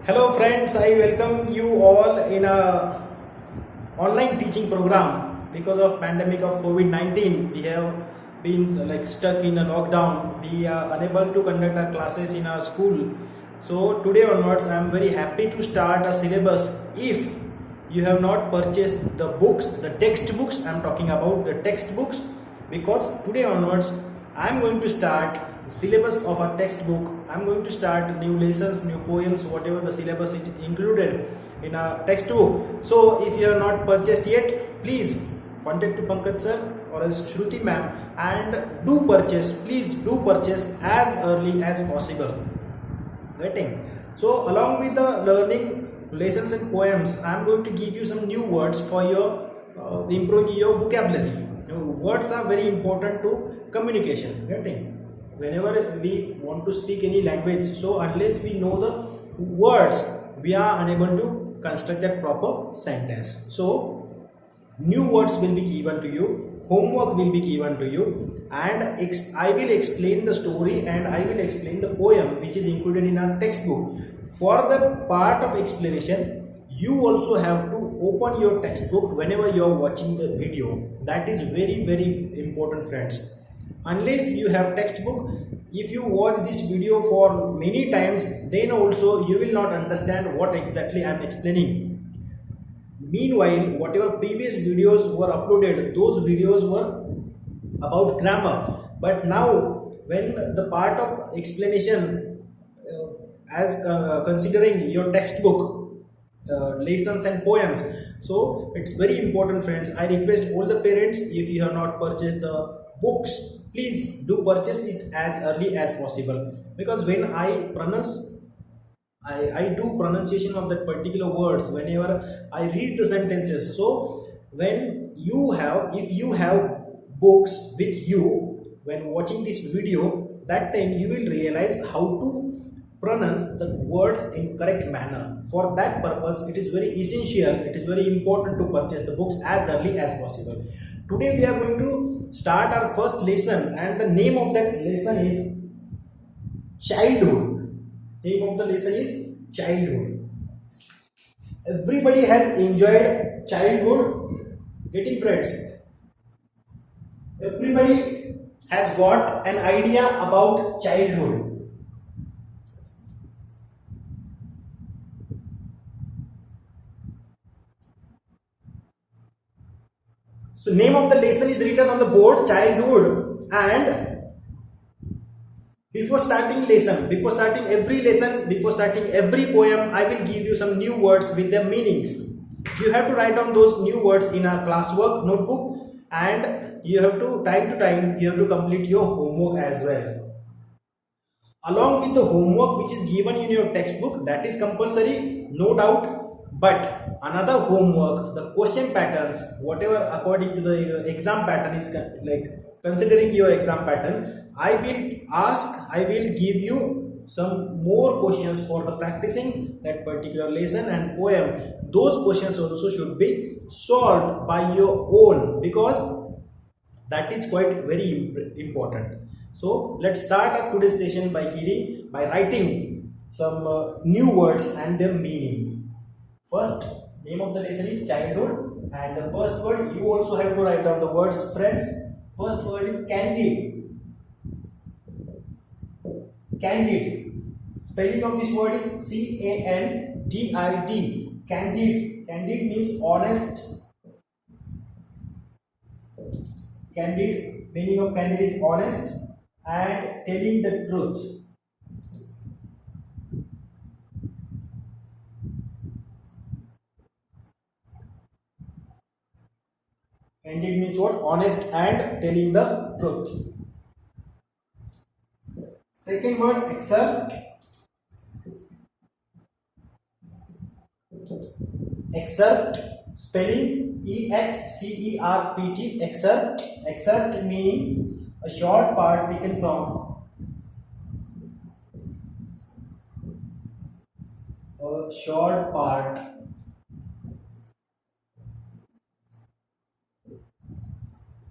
Hello friends, I welcome you all in a online teaching program. Because of pandemic of COVID-19, we have been stuck in a lockdown. We are unable to conduct our classes in our school. So today onwards, I am very happy to start a syllabus. If you have not purchased the books, the textbooks, I am talking about the textbooks, because today onwards I am going to start the syllabus of a textbook. I am going to start new lessons, new poems, whatever the syllabus is included in a textbook. So if you have not purchased yet, please contact to Pankaj sir or else Shruti ma'am and do purchase. Please do purchase as early as possible. Getting? So along with the learning lessons and poems, I am going to give you some new words for your improving your vocabulary. Words are very important to communication. Getting? Whenever we want to speak any language, so unless we know the words, we are unable to construct that proper sentence. So new words will be given to you, homework will be given to you, and I will explain the story and I will explain the poem which is included in our textbook. For the part of explanation, you also have to open your textbook whenever you are watching the video. That is very important, friends. Unless you have textbook, if you watch this video for many times, then also you will not understand what exactly I am explaining. Meanwhile, whatever previous videos were uploaded, those videos were about grammar. But now, when the part of explanation as considering your textbook, lessons and poems, so it's very important, friends. I request all the parents, if you have not purchased the books, please do purchase it as early as possible, because when I pronounce, I do pronunciation of that particular words whenever I read the sentences. So when you have, if you have books with you when watching this video, that time you will realize how to pronounce the words in correct manner. For that purpose, it is very essential, it is very important to purchase the books as early as possible. Today we are going to start our first lesson, and the name of that lesson is childhood. Name of the lesson is childhood. Everybody has enjoyed childhood. Getting, friends? Everybody has got an idea about childhood. So name of the lesson is written on the board, childhood. And before starting every lesson, before starting every poem, I will give you some new words with their meanings. You have to write down those new words in a classwork notebook, and you have to, time to time, you have to complete your homework as well. Along with the homework which is given in your textbook, that is compulsory, no doubt. But another homework, the question patterns, whatever according to the exam pattern is considering your exam pattern, I will give you some more questions for the practicing that particular lesson and poem. Those questions also should be solved by your own, because that is quite very important. So let's start our today's session by writing some new words and their meaning. First, name of the lesson is childhood, and the first word you also have to write down the words, friends. First word is candid. Candid. Spelling of this word is C-A-N-D-I-D. Candid. Candid means honest. Candid. Meaning of candid is honest and telling the truth. Candid means what? Honest and telling the truth. Second word, excerpt. Excerpt, spelling E-X-C-E-R-P-T, excerpt. Excerpt meaning a short part taken from. A short part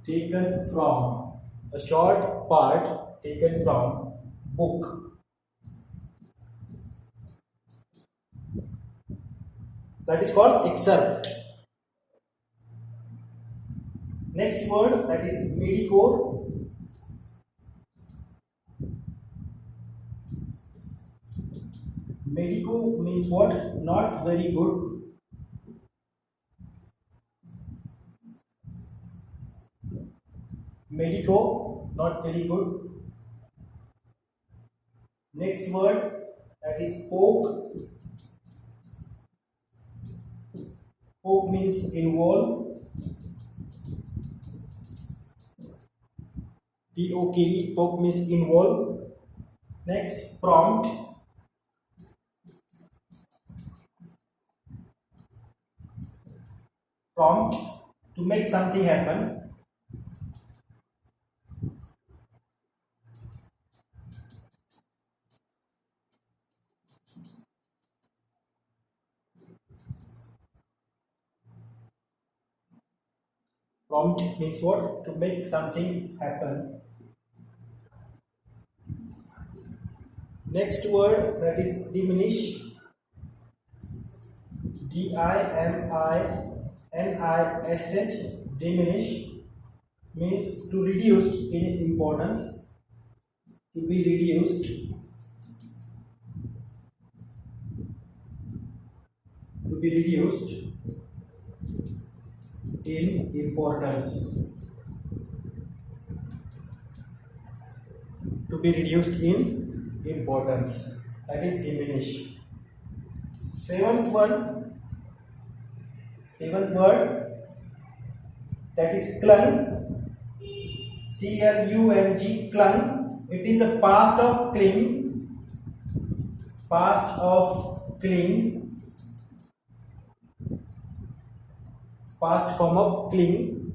taken from. A short part taken from book. that is called excerpt. Next word, that is medicore. Medico means what? Not very good. Medico, not very good. Next word, that is poke. Poke means involve. P-O-K-E, poke means involve. Next, prompt. Prompt, to make something happen. Prompt means what? To make something happen. Next word, that is diminish. D-I-M-I-N-I-S-H. Diminish means to reduce in importance. To be reduced. To be reduced in importance. To be reduced in importance. That is diminish. Seventh word, that is clung. C-L-U-N-G, clung. It is a past of cling. Past of cling. Past form of cling.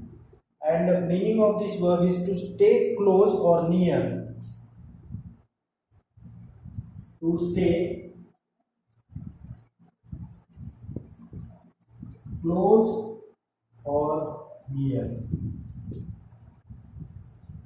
And the meaning of this verb is to stay close or near. To stay close or near.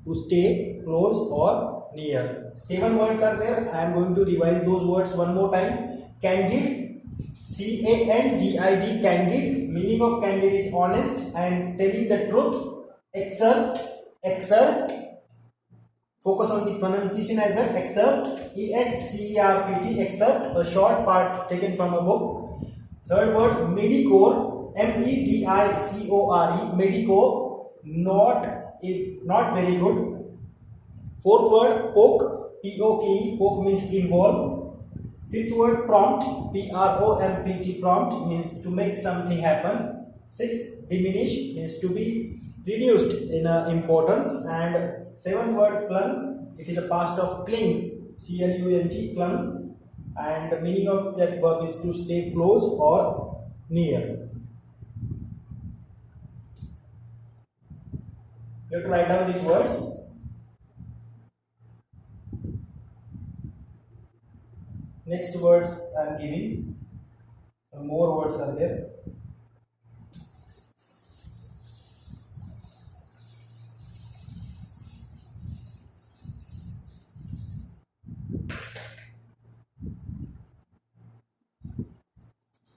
To stay close or near. 7 words are there. I am going to revise those words one more time. Candid, C-A-N-D-I-D, candid. Meaning of candid is honest and telling the truth. Excerpt, focus on the pronunciation as well. Excerpt, E-X-C-E-R-P-T, excerpt, a short part taken from a book. Third word, medicore, M-E-D-I-C-O-R-E, medicore, not very good. Fourth word, poke, P-O-K-E, poke means involve. Fifth word, prompt, P-R-O-M-P-T, prompt means to make something happen. Sixth, diminish means to be reduced in importance. And seventh word, clung, it is a past of cling, C-L-U-N-G, clung, and the meaning of that verb is to stay close or near. You have to write down these words. Next words I am giving. Some more words are there.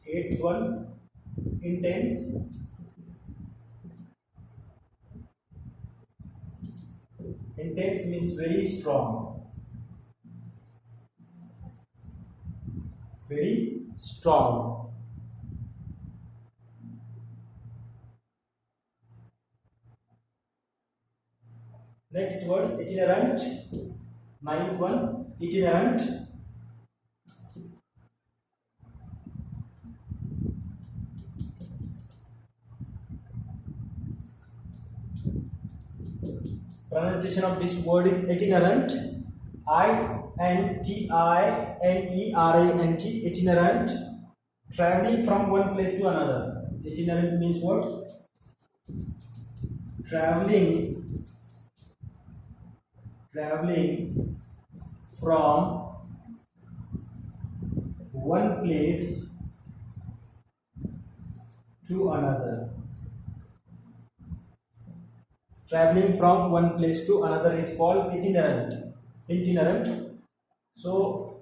Eighth one, intense. Intense means very strong. Very strong. Next word, itinerant. Ninth one, itinerant. Pronunciation of this word is itinerant. I-N-T-I-N-E-R-A-N-T, itinerant. Traveling from one place to another. Itinerant means what? Traveling from one place to another. Traveling from one place to another is called itinerant. So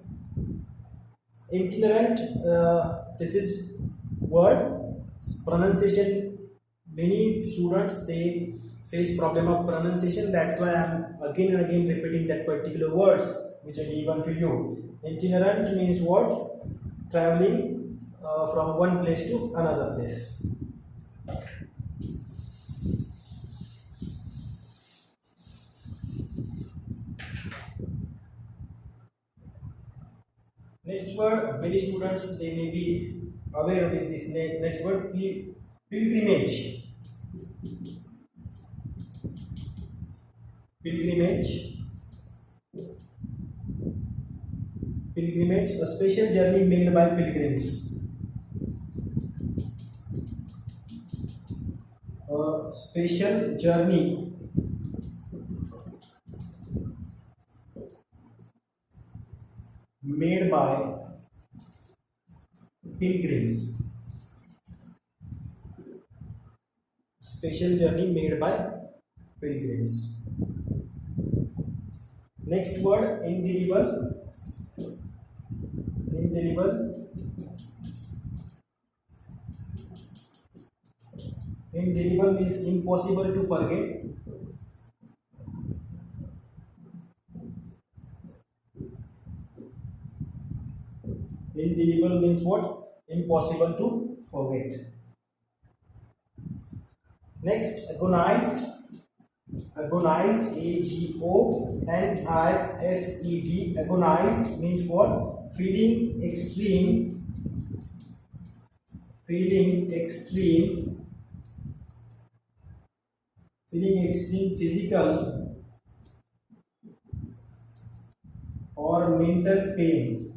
itinerant, this is word pronunciation. Many students they face problem of pronunciation. That's why I'm again and again repeating that particular words which I given to you. Itinerant means what? Traveling from one place to another place. Next word, many students they may be aware with this next word, pilgrimage. Pilgrimage. Pilgrimage, a special journey made by pilgrims. A special journey made by pilgrims. Special journey made by pilgrims. Next word, indelible. Indelible. Indelible means impossible to forget. Indelible means what? Impossible to forget. Next, agonized. Agonized, agonized. Agonized means what? Feeling extreme. Feeling extreme physical or mental pain.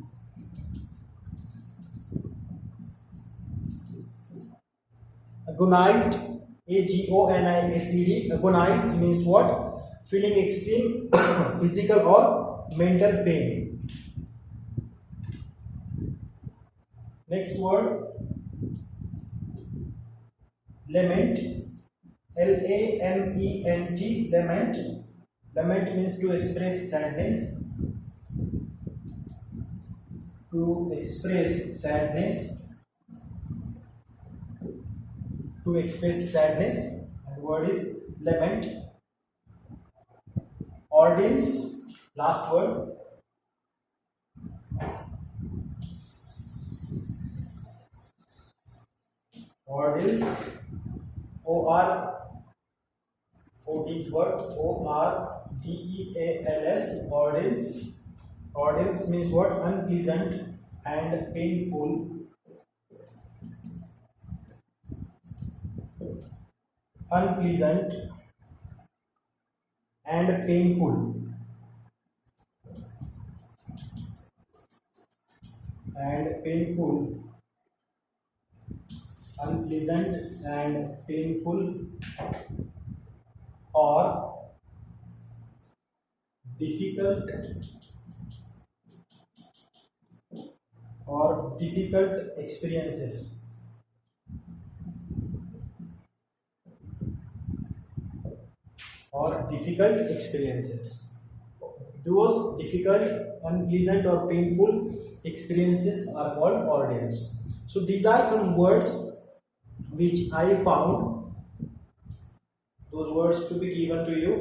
Agonized, agonized. Agonized means what? Feeling extreme physical or mental pain. Next word, lament. Lament. Lament. Lament means to express sadness. To express sadness. To express sadness. And word is lament. Ordinance. Last word. Ordinance. OR. 14th word. ORDEALS. Ordinance. Ordinance means what? Unpleasant and painful. Unpleasant and painful. And painful. Unpleasant and painful or difficult experiences. Or difficult experiences. Those difficult, unpleasant or painful experiences are called ordeals. So these are some words which I found those words to be given to you.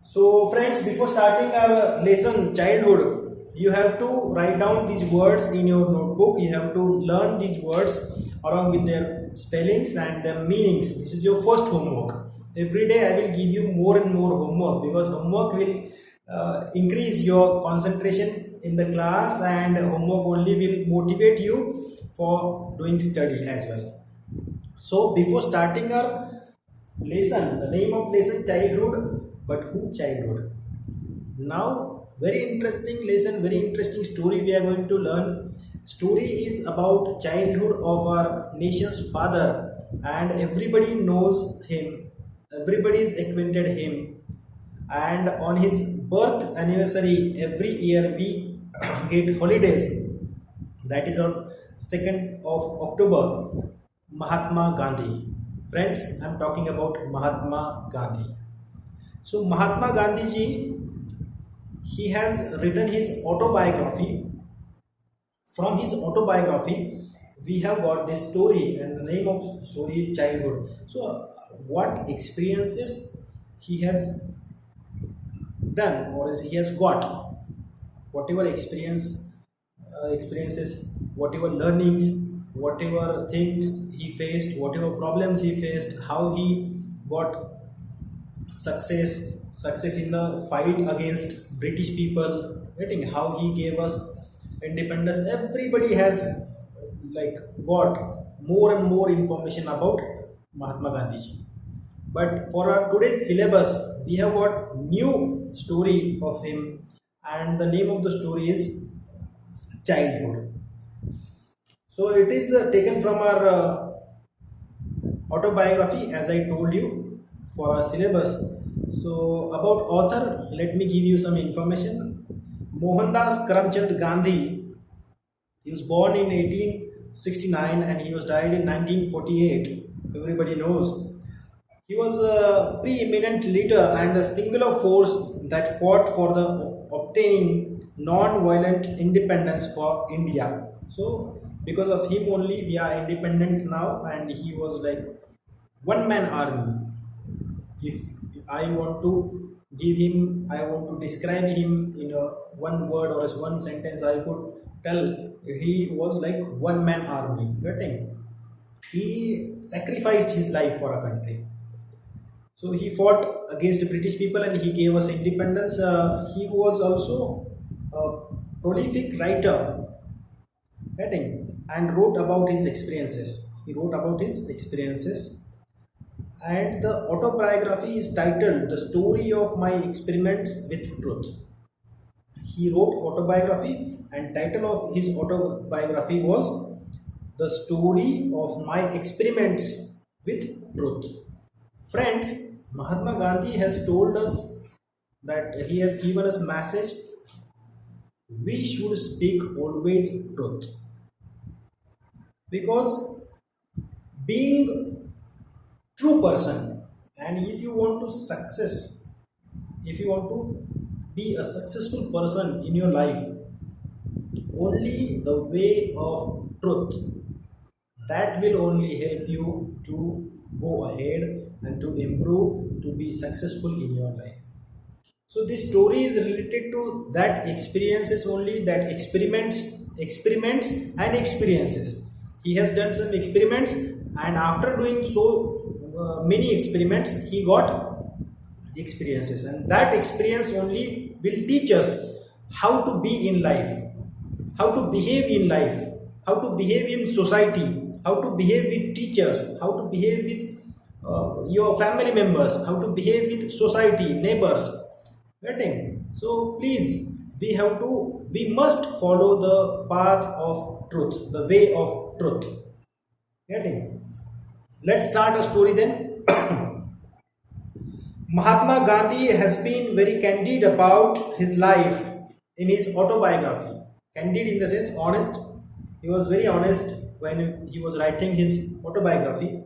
So friends, before starting our lesson childhood, you have to write down these words in your notebook. You have to learn these words along with their spellings and their meanings. This is your first homework. Every day I will give you more and more homework, because homework will increase your concentration in the class, and homework only will motivate you for doing study as well. So before starting our lesson, the name of lesson childhood, but who childhood? Now very interesting lesson, very interesting story we are going to learn. Story is about childhood of our nation's father, and everybody knows him, everybody is acquainted him, and on his birth anniversary every year we get holidays. That is on 2nd of October. Mahatma Gandhi. Friends, I am talking about Mahatma Gandhi. So Mahatma Gandhi ji, he has written his autobiography From his autobiography, we have got this story, and the name of the story is Childhood. So, what experiences he has done, or is he has got, whatever experiences, whatever learnings, whatever things he faced, whatever problems he faced, how he got success in the fight against British people, getting how he gave us independence. Everybody has like got more and more information about Mahatma Gandhi ji. But for our today's syllabus, we have got new story of him, and the name of the story is Childhood. So it is taken from our autobiography, as I told you, for our syllabus. So about author, let me give you some information. Mohandas Karamchand Gandhi. He was born in 1869 and he was died in 1948. Everybody knows. He was a preeminent leader and a singular force that fought for the obtaining non-violent independence for India. So, because of him only, we are independent now, and he was like one man army. If I want to give him, I want to describe him in a one word or as one sentence, I could tell he was like one man army. Getting? He sacrificed his life for a country. So he fought against the British people and he gave us independence. He was also a prolific writer, getting, and wrote about his experiences. He wrote about his experiences, and the autobiography is titled "The Story of My Experiments with Truth." He wrote autobiography, and title of his autobiography was "The Story of My Experiments with Truth." Friends, Mahatma Gandhi has told us that he has given us message: we should speak always truth, because being true person, and if you want to success, if you want to be a successful person in your life, only the way of truth, that will only help you to go ahead and to improve, to be successful in your life. So this story is related to that experiences only, that experiments and experiences. He has done some experiments, and after doing so many experiments, he got experiences, and that experience only will teach us how to be in life, how to behave in life, how to behave in society, how to behave with teachers, how to behave with your family members, how to behave with society, neighbors. Getting? So please, we must follow the path of truth, the way of truth. Getting? Let's start a story then. Mahatma Gandhi has been very candid about his life in his autobiography. Candid in the sense honest. He was very honest when he was writing his autobiography.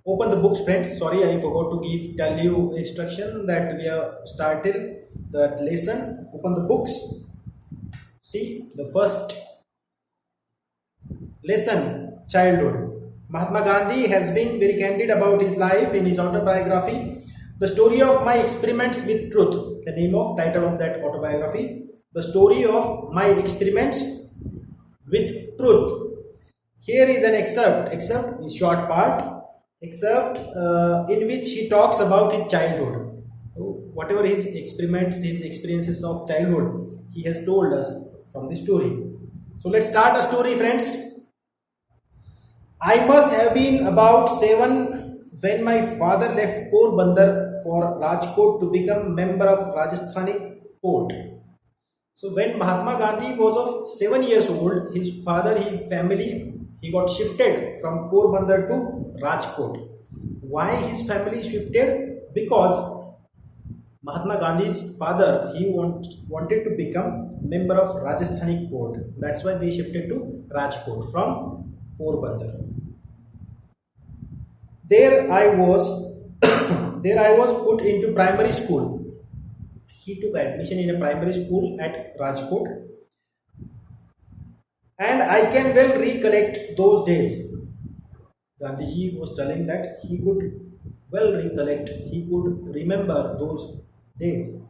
Open the books, friends. Sorry, I forgot to tell you instruction that we have started that lesson. Open the books. See the first lesson, childhood. Mahatma Gandhi has been very candid about his life in his autobiography, The Story of My Experiments with Truth. The name of title of that autobiography, The Story of My Experiments with Truth. Here is an excerpt in short part, in which he talks about his childhood. So whatever his experiments, his experiences of childhood, he has told us from the story. So let's start a story, friends. I must have been about 7 when my father left Porbandar for Rajkot to become member of Rajasthani court. So when Mahatma Gandhi was of 7 years old, his father, he got shifted from Porbandar to Rajkot. Why his family shifted? Because Mahatma Gandhi's father, he wanted to become member of Rajasthani court. That's why they shifted to Rajkot from Porbandar. There I was put into primary school. He took admission in a primary school at Rajkot. and I can well recollect those days. Gandhiji was telling that he could well recollect, he could remember those days,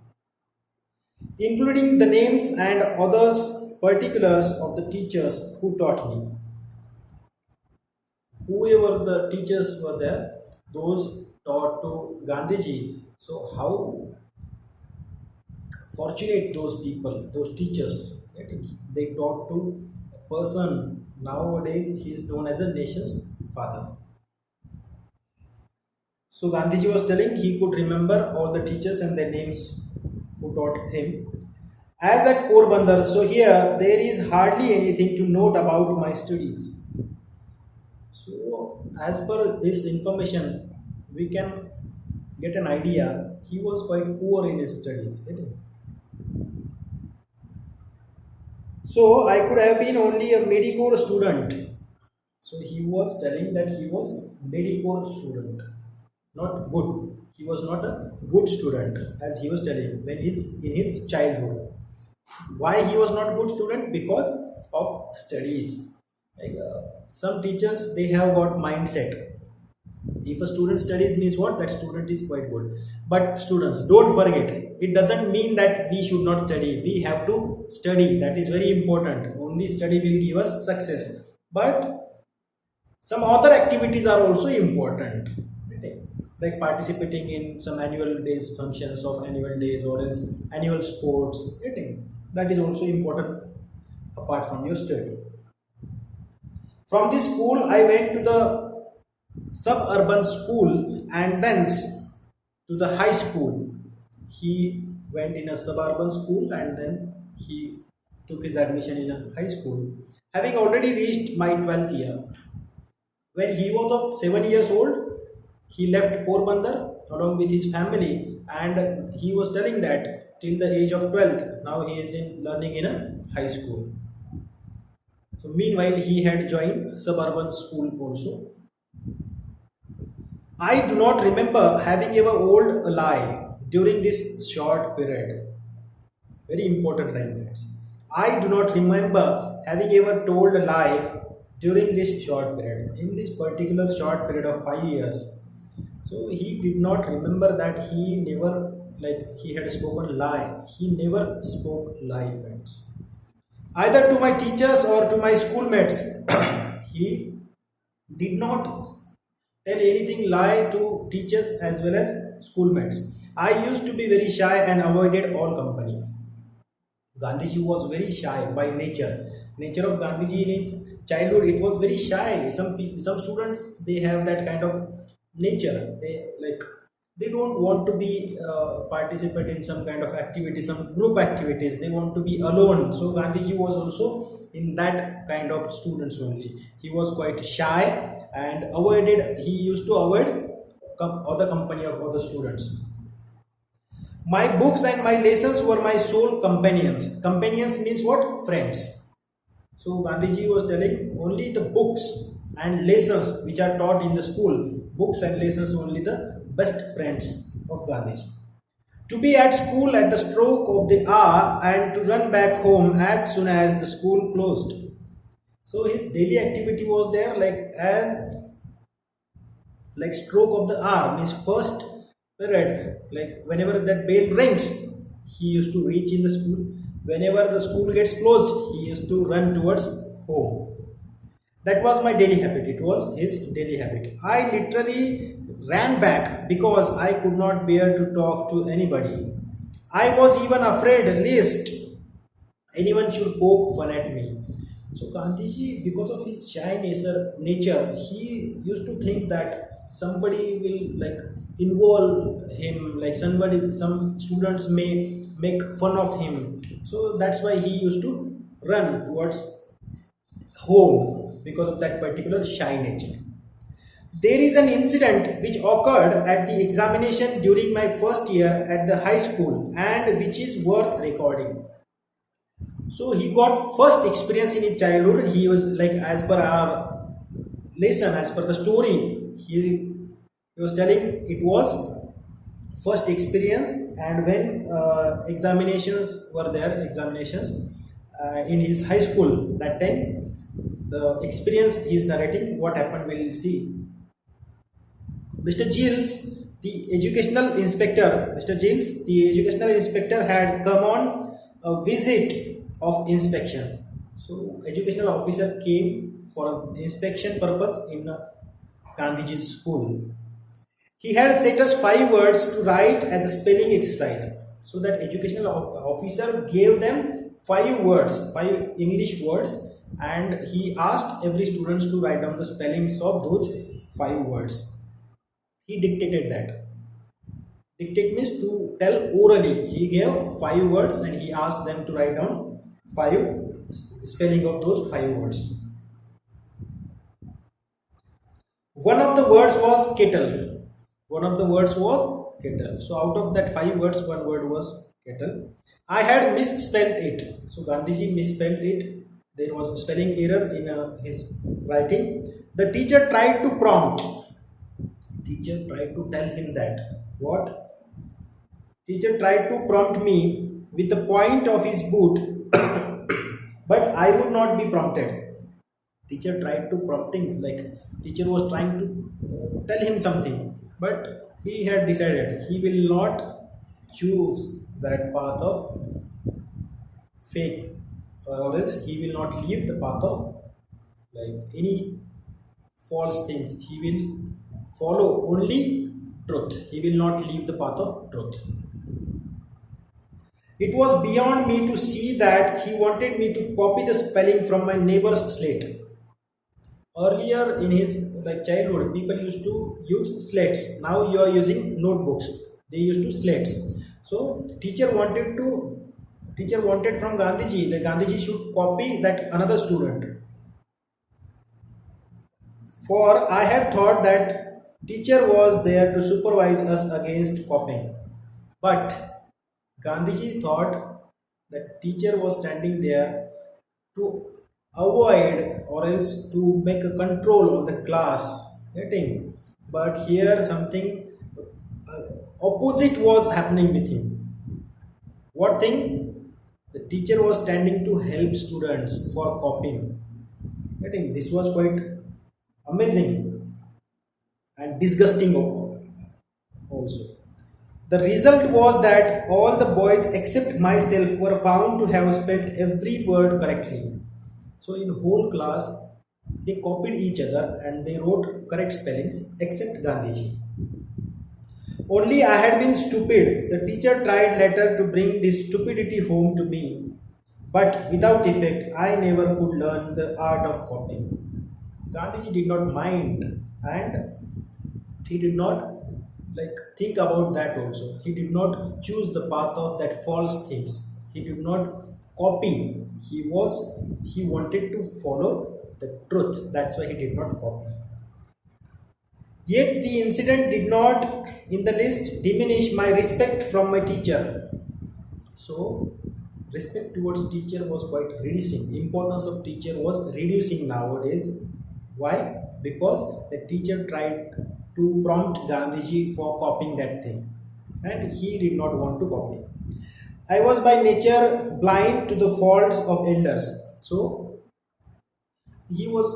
including the names and others particulars of the teachers who taught me. Whoever the teachers were there, those taught to Gandhiji. So how fortunate those people, those teachers, right? They taught to a person. Nowadays, he is known as a nation's father. So Gandhiji was telling he could remember all the teachers and their names who taught him. As at Porbandar, so here there is hardly anything to note about my studies. So as per this information, we can get an idea. He was quite poor in his studies. So I could have been only a medicore student. So he was telling that he was medicore student, not good. He was not a good student, as he was telling when he's in his childhood. Why he was not good student? Because of studies. Like some teachers, they have got mindset. If a student studies means what? That student is quite good. But students, don't forget, it doesn't mean that we should not study. We have to study. That is very important. Only study will give us success. But some other activities are also important. Like participating in some annual days functions of annual days or else annual sports. That is also important apart from your study. From this school, I went to the suburban school and thence to the high school. He went in a suburban school and then he took his admission in a high school. Having already reached my 12th year, when he was of 7 years old, he left Porbandar along with his family, and he was telling that till the age of 12th, now he is in learning in a high school. So meanwhile, he had joined suburban school also. I do not remember having ever told a lie during this short period. Very important line, friends. I do not remember having ever told a lie during this short period. In this particular short period of 5 years, so he did not remember that he never, like he had spoken lie. He never spoke lie, friends. Either to my teachers or to my schoolmates, he did not tell anything lie to teachers as well as schoolmates. I used to be very shy and avoided all company. Gandhiji was very shy by nature. Nature of Gandhiji in his childhood, it was very shy. Some students, they have that kind of nature. They don't want to be participate in some kind of activity, some group activities. They want to be alone. So Gandhiji was also in that kind of students only. He was quite shy and avoided. He used to avoid other company of other students. My books and my lessons were my sole companions. Companions means what? Friends. So Gandhiji was telling only the books and lessons which are taught in the school. Books and lessons only the best friends of Gandhiji. To be at school at the stroke of the hour and to run back home as soon as the school closed. So his daily activity was there like stroke of the hour means first period, like whenever that bell rings, he used to reach in the school. Whenever the school gets closed, he used to run towards home. That was my daily habit. It was his daily habit. I literally ran back because I could not bear to talk to anybody. I was even afraid lest anyone should poke fun at me. So Gandhiji, because of his shy nature, he used to think that somebody will like involve him, like some students may make fun of him. So that's why he used to run towards home because of that particular shy nature. There is an incident which occurred at the examination during my first year at the high school and which is worth recording. So he got first experience in his childhood. He was like, as per our lesson, as per the story, he was telling it was first experience, and when examinations were there, in his high school. That time, the experience he is narrating, what happened, we'll see. Mr. Giles, the educational inspector, Mr. Giles, the educational inspector had come on a visit of inspection. So, educational officer came for inspection purpose in Gandhiji's school. He had set us 5 words to write as a spelling exercise. So that educational officer gave them 5 words, 5 English words, and he asked every student to write down the spellings of those 5 words. He dictated that. Dictate means to tell orally. He gave 5 words and he asked them to write down 5 spelling of those 5 words. One of the words was kettle. One of the words was kettle. So out of that 5 words, one word was kettle. I had misspelled it. So Gandhiji misspelled it. There was a spelling error in his writing. The teacher tried to prompt. Teacher tried to tell him that. What? Teacher tried to prompt me with the point of his boot, but I would not be prompted. Teacher tried to prompting, like teacher was trying to tell him something, but he had decided he will not choose that path of fake, or else he will not leave the path of like any false things. He will follow only truth. He will not leave the path of truth. It was beyond me to see that he wanted me to copy the spelling from my neighbor's slate. Earlier in his like childhood, people used to use slates. Now you are using notebooks. They used to slates. So teacher wanted from Gandhiji that Gandhiji should copy that another student. For I had thought that teacher was there to supervise us against copying. But Gandhiji thought that teacher was standing there to avoid or else to make a control on the class. Getting? But here something opposite was happening with him. What thing? The teacher was standing to help students for copying. Getting? This was quite amazing and disgusting also. The result was that all the boys except myself were found to have spelled every word correctly. So in whole class, they copied each other and they wrote correct spellings except Gandhiji. Only I had been stupid. The teacher tried later to bring this stupidity home to me, but without effect, I never could learn the art of copying. Gandhiji did not mind and he did not like think about that also. He did not choose the path of that false things. He did not copy. He wanted to follow the truth. That's why he did not copy. Yet the incident did not in the least diminish my respect from my teacher. So respect towards teacher was quite reducing. Importance of teacher was reducing nowadays. Why? Because the teacher tried to prompt Gandhiji for copying that thing and he did not want to copy. I was by nature blind to the faults of elders. So he was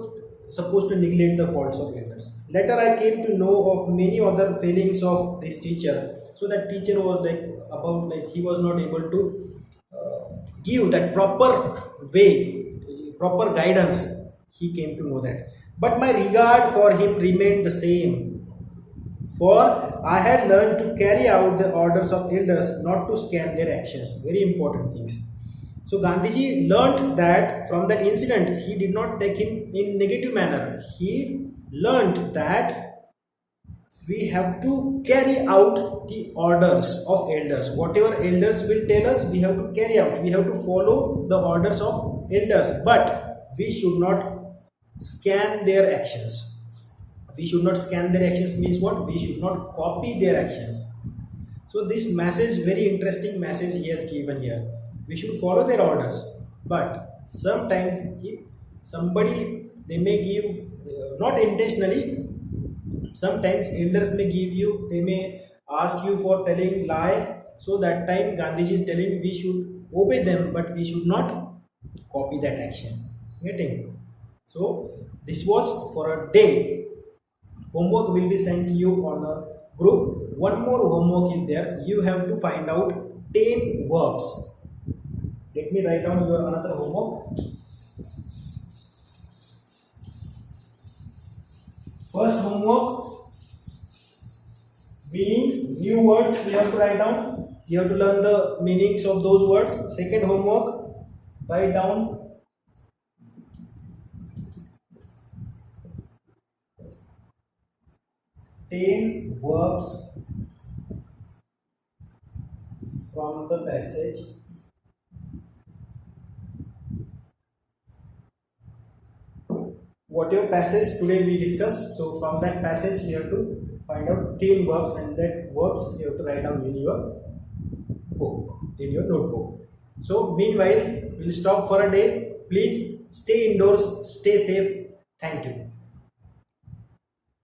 supposed to neglect the faults of elders. Later I came to know of many other failings of this teacher. So that teacher was he was not able to give that proper way, proper guidance. He came to know that. But my regard for him remained the same. For I had learned to carry out the orders of elders, not to scan their actions. Very important things. So Gandhiji learned that from that incident, he did not take him in negative manner. He learned that we have to carry out the orders of elders. Whatever elders will tell us, we have to carry out. We have to follow the orders of elders. But we should not scan their actions. We should not scan their actions means what? We should not copy their actions. So this message, very interesting message he has given here. We should follow their orders. But sometimes if somebody, they may give, not intentionally, sometimes elders may give you, they may ask you for telling lie. So that time Gandhiji is telling we should obey them, but we should not copy that action. Getting? So this was for a day. Homework will be sent to you on a group. One more homework is there. You have to find out 10 verbs. Let me write down your another homework. First homework, meanings, new words we have to write down. You have to learn the meanings of those words. Second homework, write down 10 verbs from the passage. Whatever passage today we discussed, so from that passage you have to find out 10 verbs, and that verbs you have to write down in your book, in your notebook. So meanwhile, we'll stop for a day. Please stay indoors, stay safe. Thank you.